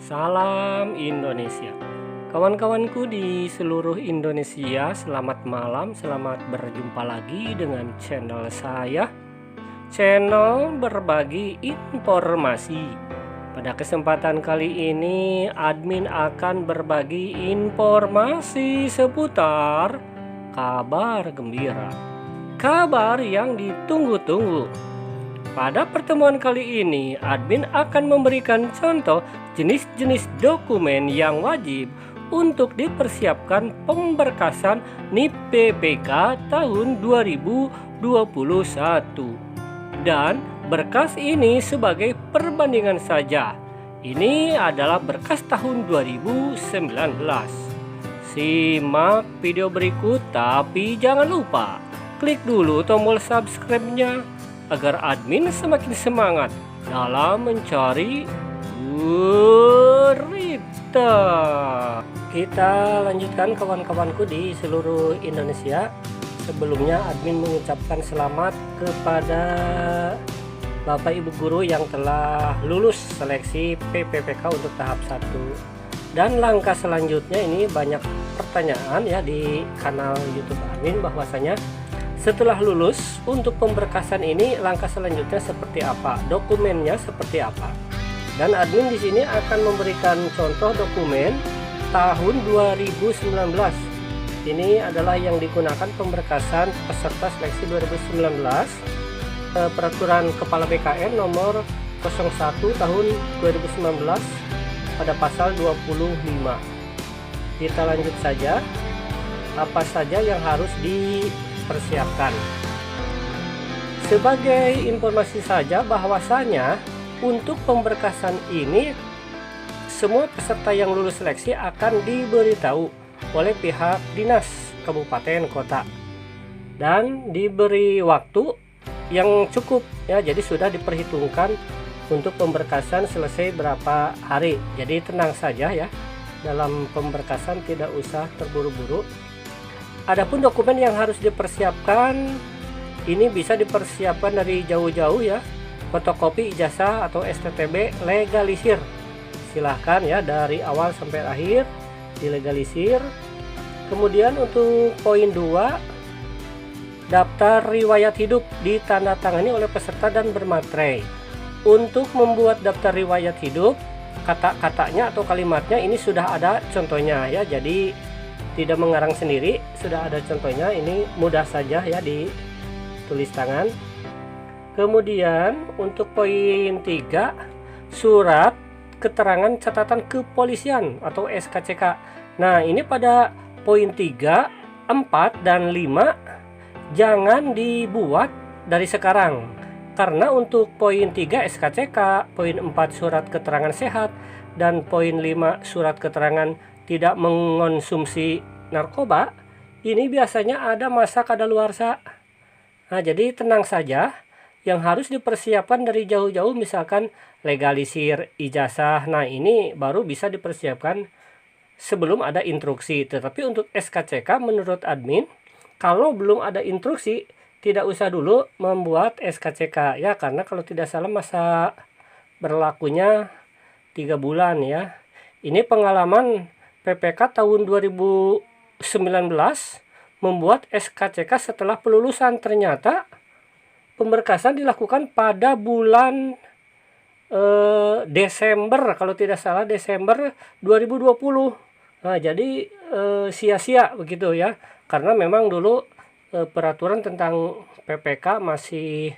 Salam Indonesia. Kawan-kawanku di seluruh Indonesia, selamat malam, selamat berjumpa lagi dengan channel saya. Channel berbagi informasi. Pada kesempatan kali ini, admin akan berbagi informasi seputar kabar gembira. Kabar yang ditunggu-tunggu. Pada pertemuan kali ini, admin akan memberikan contoh jenis-jenis dokumen yang wajib untuk dipersiapkan pemberkasan NIP PPK tahun 2021. Dan berkas ini sebagai perbandingan saja. Ini adalah berkas tahun 2019. Simak video berikut, tapi jangan lupa klik dulu tombol subscribe-nya agar admin semakin semangat dalam mencari berita. Kita lanjutkan kawan-kawanku di seluruh Indonesia. Sebelumnya admin mengucapkan selamat kepada Bapak Ibu guru yang telah lulus seleksi PPPK untuk tahap 1. Dan langkah selanjutnya, ini banyak pertanyaan ya di kanal YouTube admin bahwasanya setelah lulus untuk pemberkasan ini langkah selanjutnya seperti apa, dokumennya seperti apa. Dan admin di sini akan memberikan contoh dokumen tahun 2019. Ini adalah yang digunakan pemberkasan peserta seleksi 2019. Peraturan Kepala BKN nomor 01 tahun 2019 pada pasal 25. Kita lanjut saja. Apa saja yang harus dipersiapkan. Sebagai informasi saja bahwasanya untuk pemberkasan ini semua peserta yang lulus seleksi akan diberitahu oleh pihak dinas kabupaten kota dan diberi waktu yang cukup ya, jadi sudah diperhitungkan untuk pemberkasan selesai berapa hari. Jadi tenang saja ya, dalam pemberkasan tidak usah terburu-buru. Adapun dokumen yang harus dipersiapkan ini bisa dipersiapkan dari jauh-jauh ya. Fotokopi ijazah atau STTB legalisir. Silahkan ya dari awal sampai akhir dilegalisir. Kemudian untuk poin 2, daftar riwayat hidup ditandatangani oleh peserta dan bermaterai. Untuk membuat daftar riwayat hidup, kata-katanya atau kalimatnya ini sudah ada contohnya ya. Jadi tidak mengarang sendiri, sudah ada contohnya, ini mudah saja ya ditulis tangan. Kemudian untuk poin 3, surat keterangan catatan kepolisian atau SKCK. Nah ini pada poin 3, 4, dan 5 jangan dibuat dari sekarang. Karena untuk poin 3 SKCK, poin 4 surat keterangan sehat, dan poin 5 surat keterangan tidak mengonsumsi narkoba, ini biasanya ada masa kadaluarsa. Nah, jadi tenang saja, yang harus dipersiapkan dari jauh-jauh misalkan legalisir ijazah. Nah, ini baru bisa dipersiapkan sebelum ada instruksi. Tetapi untuk SKCK menurut admin, kalau belum ada instruksi tidak usah dulu membuat SKCK ya, karena kalau tidak salah masa berlakunya 3 bulan ya. Ini pengalaman PPK tahun 2019 membuat SKCK setelah pelulusan. Ternyata pemberkasan dilakukan pada bulan Desember, kalau tidak salah Desember 2020. Nah, jadi sia-sia begitu ya, karena memang dulu peraturan tentang PPK masih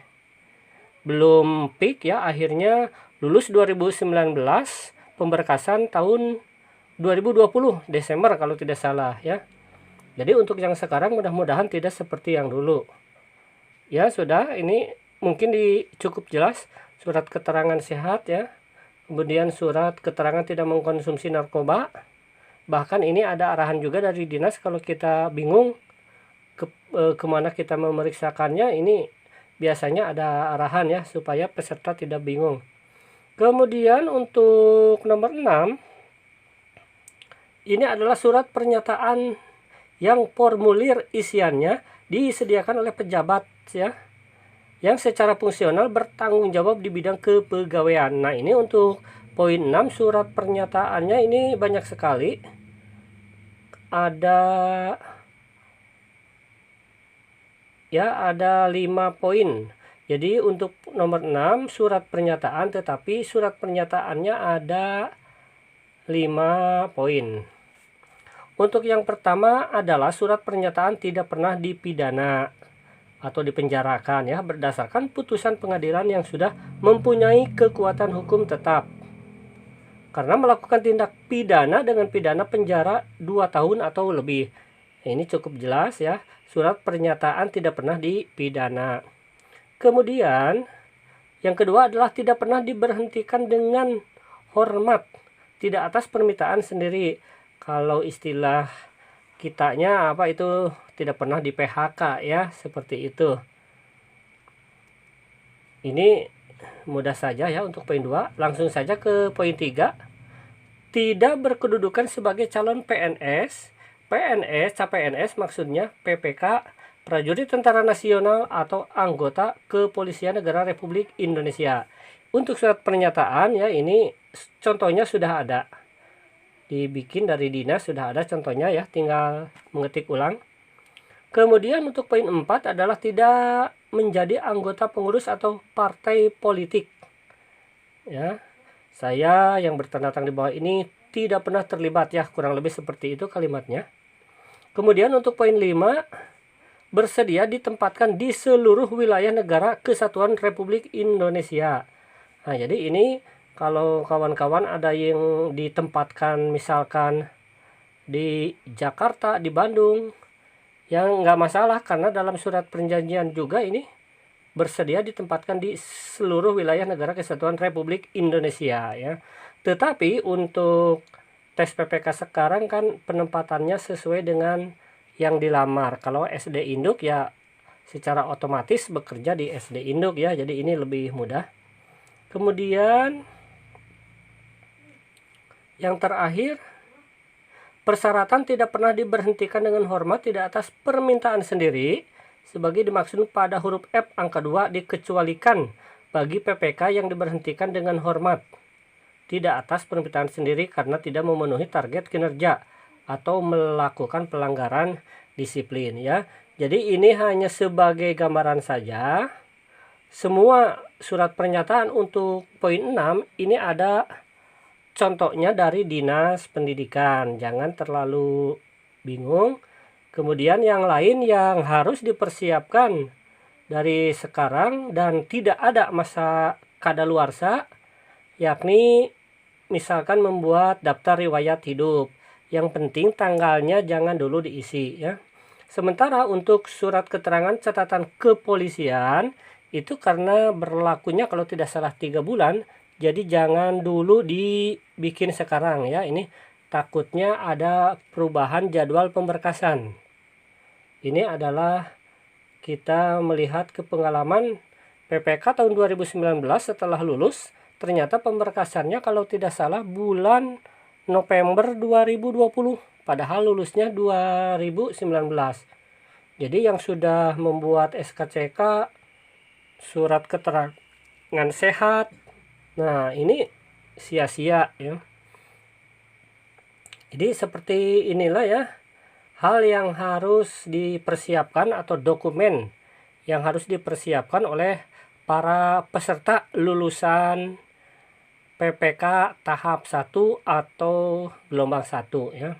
belum peak ya. Akhirnya lulus 2019, pemberkasan tahun 2020 Desember kalau tidak salah ya. Jadi untuk yang sekarang mudah-mudahan tidak seperti yang dulu. Ya sudah, ini mungkin cukup jelas. Surat keterangan sehat ya. Kemudian surat keterangan tidak mengkonsumsi narkoba. Bahkan ini ada arahan juga dari dinas kalau kita bingung kemana kita memeriksakannya. Ini biasanya ada arahan ya supaya peserta tidak bingung. Kemudian untuk nomor 6, ini adalah surat pernyataan yang formulir isiannya disediakan oleh pejabat ya, yang secara fungsional bertanggung jawab di bidang kepegawaian. Nah, ini untuk Poin 6 surat pernyataannya ini banyak sekali. Ada 5 poin. Jadi untuk nomor 6 surat pernyataan, tetapi surat pernyataannya ada 5 poin. Untuk yang pertama adalah surat pernyataan tidak pernah dipidana atau dipenjarakan ya, berdasarkan putusan pengadilan yang sudah mempunyai kekuatan hukum tetap. Karena melakukan tindak pidana dengan pidana penjara 2 tahun atau lebih. Ini cukup jelas ya, surat pernyataan tidak pernah dipidana. Kemudian yang kedua adalah tidak pernah diberhentikan dengan hormat, tidak atas permintaan sendiri. Kalau istilah kitanya apa itu, tidak pernah di PHK ya, seperti itu. Ini mudah saja ya untuk poin 2. Langsung saja ke poin 3. Tidak berkedudukan sebagai calon PNS, CPNS maksudnya, PPK, prajurit Tentara Nasional atau anggota Kepolisian Negara Republik Indonesia. Untuk surat pernyataan ya, ini contohnya sudah ada. Dibikin dari dinas, sudah ada contohnya ya, tinggal mengetik ulang. Kemudian untuk poin 4 adalah tidak menjadi anggota pengurus atau partai politik. Ya. Saya yang bertanda tangan di bawah ini tidak pernah terlibat ya, kurang lebih seperti itu kalimatnya. Kemudian untuk poin 5, bersedia ditempatkan di seluruh wilayah negara kesatuan Republik Indonesia. Nah, jadi ini kalau kawan-kawan ada yang ditempatkan misalkan di Jakarta, di Bandung, yang nggak masalah karena dalam surat perjanjian juga ini bersedia ditempatkan di seluruh wilayah negara kesatuan Republik Indonesia ya. Tetapi untuk tes PPK sekarang kan penempatannya sesuai dengan yang dilamar. Kalau SD induk ya secara otomatis bekerja di SD induk ya, jadi ini lebih mudah. Kemudian yang terakhir, persyaratan tidak pernah diberhentikan dengan hormat tidak atas permintaan sendiri sebagai dimaksud pada huruf F angka 2, dikecualikan bagi PPK yang diberhentikan dengan hormat tidak atas permintaan sendiri karena tidak memenuhi target kinerja atau melakukan pelanggaran disiplin ya. Jadi ini hanya sebagai gambaran saja. Semua surat pernyataan untuk poin 6 ini ada contohnya dari Dinas Pendidikan, jangan terlalu bingung. Kemudian yang lain yang harus dipersiapkan dari sekarang dan tidak ada masa kadaluarsa, yakni misalkan membuat daftar riwayat hidup. Yang penting tanggalnya jangan dulu diisi ya. Sementara untuk surat keterangan catatan kepolisian itu karena berlakunya kalau tidak salah 3 bulan, jadi jangan dulu dibikin sekarang ya. Ini takutnya ada perubahan jadwal pemberkasan. Ini adalah kita melihat ke pengalaman PPK tahun 2019 setelah lulus, ternyata pemberkasannya kalau tidak salah bulan November 2020, padahal lulusnya 2019. Jadi yang sudah membuat SKCK, surat keterangan sehat, nah ini sia-sia ya. Jadi seperti inilah ya hal yang harus dipersiapkan atau dokumen yang harus dipersiapkan oleh para peserta lulusan PPK tahap 1 atau gelombang 1 ya.